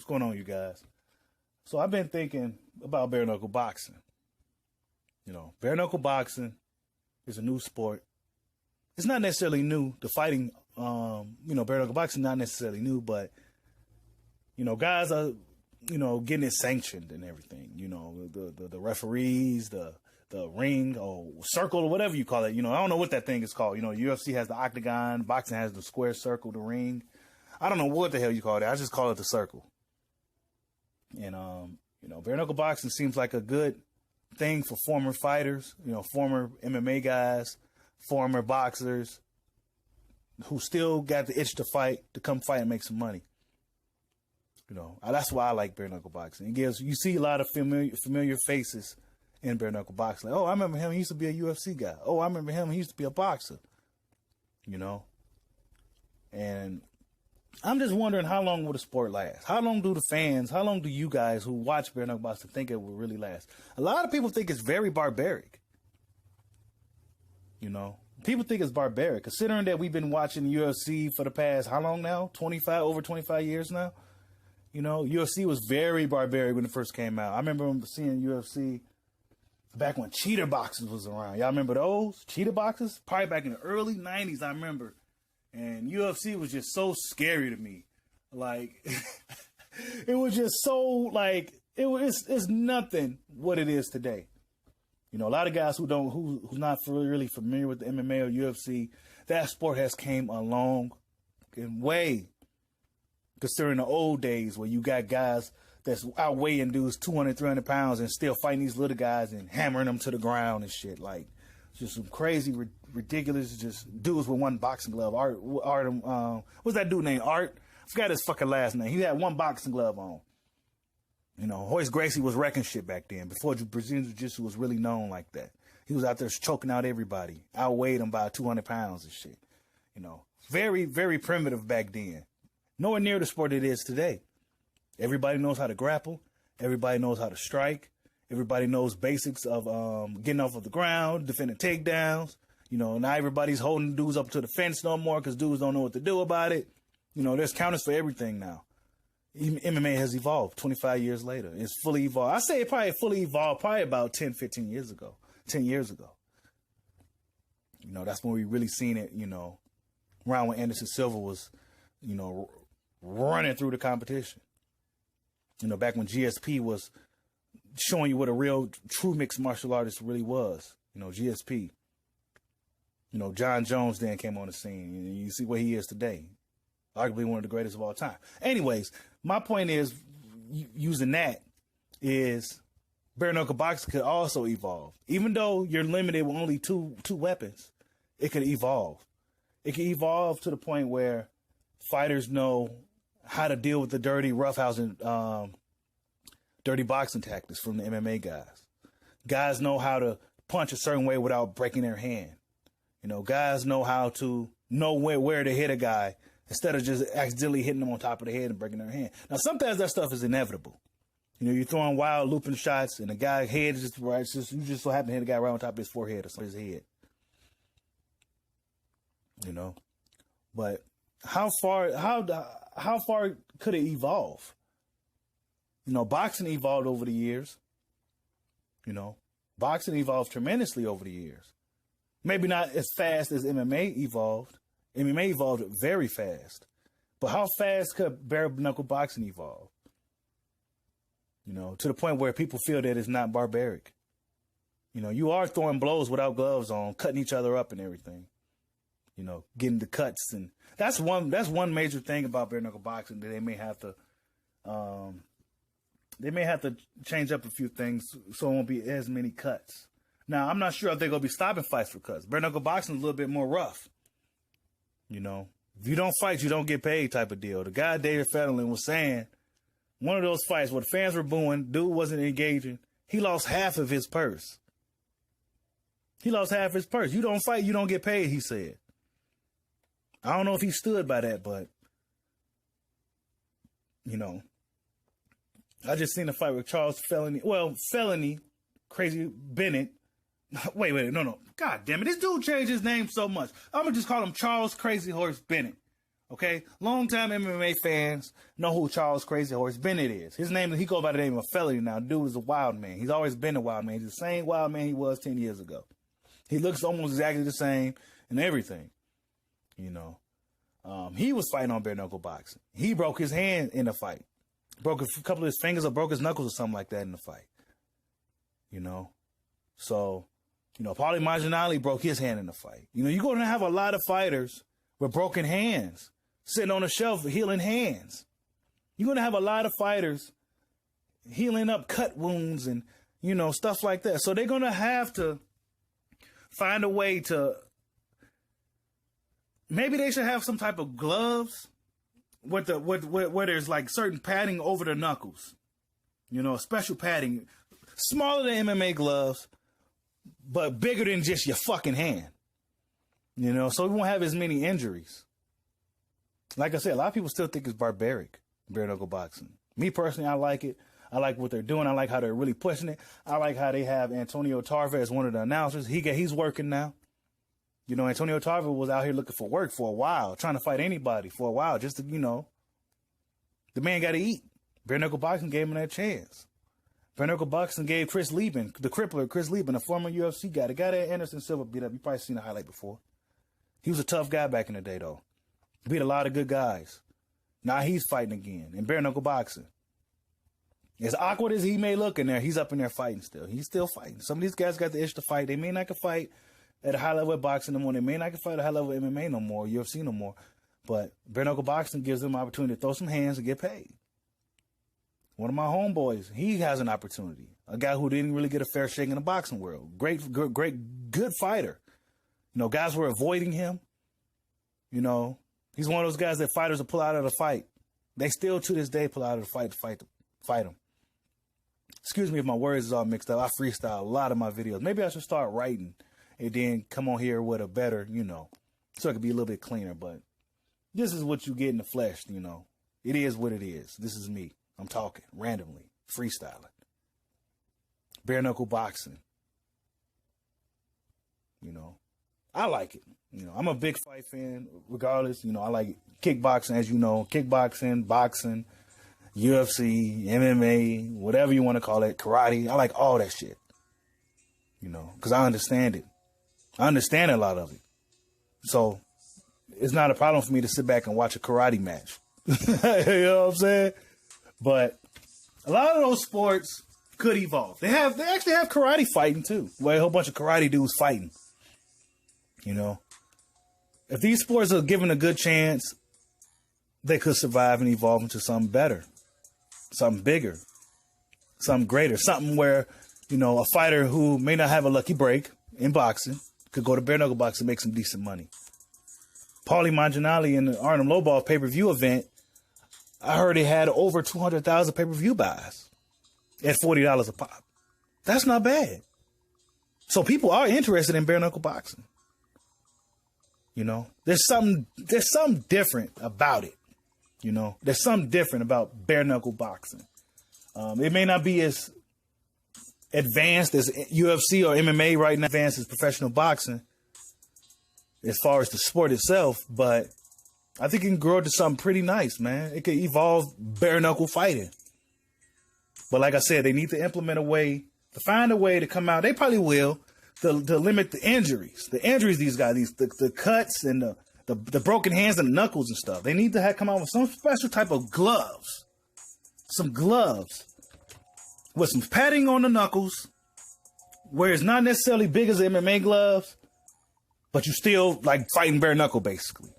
What's going on, you guys? So I've been thinking about bare knuckle boxing. You know, bare knuckle boxing is a new sport. It's not necessarily new. The fighting, bare knuckle boxing not necessarily new, but guys are, getting it sanctioned and everything. The referees, the ring or circle or whatever you call it. I don't know what that thing is called. UFC has the octagon, boxing has the square circle, the ring. I don't know what the hell you call it. I just call it the circle. And bare knuckle boxing seems like a good thing for former fighters, former MMA guys, former boxers who still got the itch to fight, to come fight and make some money. That's why I like bare knuckle boxing. You see a lot of familiar faces in bare knuckle boxing. Like, oh, I remember him. He used to be a UFC guy. Oh, I remember him. He used to be a boxer. And I'm just wondering, how long will the sport last? How long do you guys who watch bare knuckle boxing think it will really last? A lot of people think it's very barbaric. People think it's barbaric, considering that we've been watching UFC for the past, how long now? Over 25 years now? UFC was very barbaric when it first came out. I remember seeing UFC back when cheater boxes was around. Y'all remember those? Cheater boxes? Probably back in the early 90s, I remember. And UFC was just so scary to me. Like, it was just so, like, it's nothing what it is today. A lot of guys who's not really familiar with the MMA or UFC, that sport has came a long way. Considering the old days where you got guys that's outweighing dudes 200, 300 pounds and still fighting these little guys and hammering them to the ground and shit. Like, just some crazy, ridiculous, just dudes with one boxing glove. What's that dude named? Art? I forgot his fucking last name. He had one boxing glove on. Hoist Gracie was wrecking shit back then, before Brazilian Jiu-Jitsu was really known like that. He was out there choking out everybody, outweighed them by 200 pounds and shit. Very, very primitive back then. Nowhere near the sport it is today. Everybody knows how to grapple. Everybody knows how to strike. Everybody knows basics of getting off of the ground, defending takedowns. Now everybody's holding dudes up to the fence no more because dudes don't know what to do about it. There's counters for everything now. MMA has evolved 25 years later. It's fully evolved. I say it probably fully evolved probably about 10, 15 years ago. 10 years ago. That's when we really seen it, around when Anderson Silva was, running through the competition. Back when GSP was showing you what a real, true mixed martial artist really was. GSP. John Jones then came on the scene. And you see where he is today. Arguably one of the greatest of all time. Anyways, my point is, using that is bare knuckle boxing could also evolve. Even though you're limited with only two weapons, it could evolve. It can evolve to the point where fighters know how to deal with the dirty roughhousing, dirty boxing tactics from the MMA guys. Guys know how to punch a certain way without breaking their hand. Guys know how to know where to hit a guy instead of just accidentally hitting them on top of the head and breaking their hand. Now, sometimes that stuff is inevitable. You're throwing wild looping shots and the guy's head is just right. You just so happen to hit a guy right on top of his forehead or his head. But how far could it evolve? Boxing evolved over the years. Boxing evolved tremendously over the years. Maybe not as fast as MMA evolved. MMA evolved very fast. But how fast could bare knuckle boxing evolve? To the point where people feel that it's not barbaric. You are throwing blows without gloves on, cutting each other up and everything. Getting the cuts, and that's one major thing about bare knuckle boxing that they may have to change up a few things so it won't be as many cuts. Now, I'm not sure if they're gonna be stopping fights for cuts. Bare knuckle boxing is a little bit more rough. If you don't fight, you don't get paid type of deal. The guy David Federline was saying one of those fights where the fans were booing, dude wasn't engaging. He lost half of his purse. You don't fight, you don't get paid, he said. I don't know if he stood by that, but, I just seen a fight with Charles Felony, Crazy Bennett. Wait, no. God damn it. This dude changed his name so much. I'm going to just call him Charles Crazy Horse Bennett. Okay, longtime MMA fans know who Charles Crazy Horse Bennett is. His name, he goes by the name of Felony now. Dude is a wild man. He's always been a wild man. He's the same wild man he was 10 years ago. He looks almost exactly the same and everything. You know, he was fighting on bare knuckle boxing. He broke his hand in a fight, broke a couple of his fingers or broke his knuckles or something like that in the fight. You know, so, you know, Paulie Malignaggi broke his hand in the fight. You know, you're going to have a lot of fighters with broken hands sitting on a shelf with healing hands. You're going to have a lot of fighters healing up cut wounds and, you know, stuff like that. So they're going to have to find a way to, maybe they should have some type of gloves with where there's like certain padding over the knuckles. You know, special padding, smaller than MMA gloves, but bigger than just your fucking hand. You know, so we won't have as many injuries. Like I said, a lot of people still think it's barbaric, bare knuckle boxing. Me personally, I like it. I like what they're doing. I like how they're really pushing it. I like how they have Antonio Tarver as one of the announcers. He's working now. You know, Antonio Tarver was out here looking for work for a while, trying to fight anybody for a while, just to, you know, the man got to eat. Bare knuckle boxing gave him that chance. Bare knuckle boxing gave Chris Lieben, the crippler, Chris Lieben, a former UFC guy, the guy that Anderson Silva beat up. You probably seen the highlight before. He was a tough guy back in the day, though. Beat a lot of good guys. Now he's fighting again in bare knuckle boxing. As awkward as he may look in there, he's up in there fighting still. He's still fighting. Some of these guys got the itch to fight. They may not can fight at a high level of boxing no more. They may not can fight at a high level of MMA no more, UFC no more. But bare knuckle boxing gives them an opportunity to throw some hands and get paid. One of my homeboys, he has an opportunity. A guy who didn't really get a fair shake in the boxing world. Good fighter. You know, guys were avoiding him. You know, he's one of those guys that fighters will pull out of the fight. They still, to this day, pull out of the fight to fight him. Excuse me if my words is all mixed up. I freestyle a lot of my videos. Maybe I should start writing and then come on here with a better, you know, so it could be a little bit cleaner. But this is what you get in the flesh, you know. It is what it is. This is me. I'm talking randomly, freestyling. Bare knuckle boxing. You know, I like it. You know, I'm a big fight fan regardless. You know, I like kickboxing, as you know, kickboxing, boxing, UFC, MMA, whatever you want to call it, karate. I like all that shit. You know, because I understand it. I understand a lot of it. So it's not a problem for me to sit back and watch a karate match. You know what I'm saying? But a lot of those sports could evolve. They actually have karate fighting too, where a whole bunch of karate dudes fighting. You know, if these sports are given a good chance, they could survive and evolve into something better, something bigger, something greater, something where, you know, a fighter who may not have a lucky break in boxing could go to bare knuckle boxing and make some decent money. Paulie Malignaggi in the Arnold Lobov pay-per-view event, I heard he had over 200,000 pay-per-view buys at $40 a pop. That's not bad. So people are interested in bare knuckle boxing. You know, there's something different about it. You know, there's something different about bare knuckle boxing. It may not be as advanced as UFC or MMA right now, advanced as professional boxing as far as the sport itself, but I think it can grow to something pretty nice, man. It could evolve bare knuckle fighting. But like I said, they need to implement a way to find a way to come out. They probably will to limit the injuries. The injuries these guys, the cuts and the broken hands and the knuckles and stuff. They need to come out with some special type of gloves. Some gloves with some padding on the knuckles, where it's not necessarily big as the MMA gloves, but you still like fighting bare knuckle basically.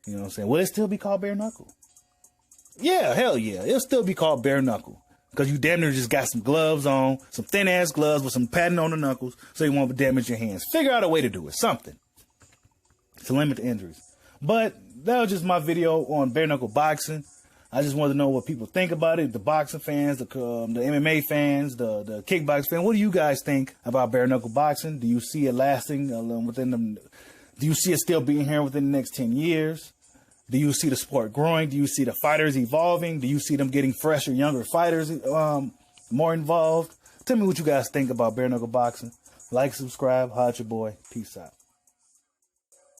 You know what I'm saying? Will it still be called bare knuckle? Yeah, hell yeah. It'll still be called bare knuckle. Because you damn near just got some gloves on, some thin ass gloves with some padding on the knuckles so you won't damage your hands. Figure out a way to do it. Something to limit the injuries. But that was just my video on bare knuckle boxing. I just wanted to know what people think about it. The boxing fans, the MMA fans, the kickboxing fans. What do you guys think about bare knuckle boxing? Do you see it lasting within them? Do you see it still being here within the next 10 years? Do you see the sport growing? Do you see the fighters evolving? Do you see them getting fresher, younger fighters more involved? Tell me what you guys think about bare knuckle boxing. Like, subscribe, holla at your boy. Peace out.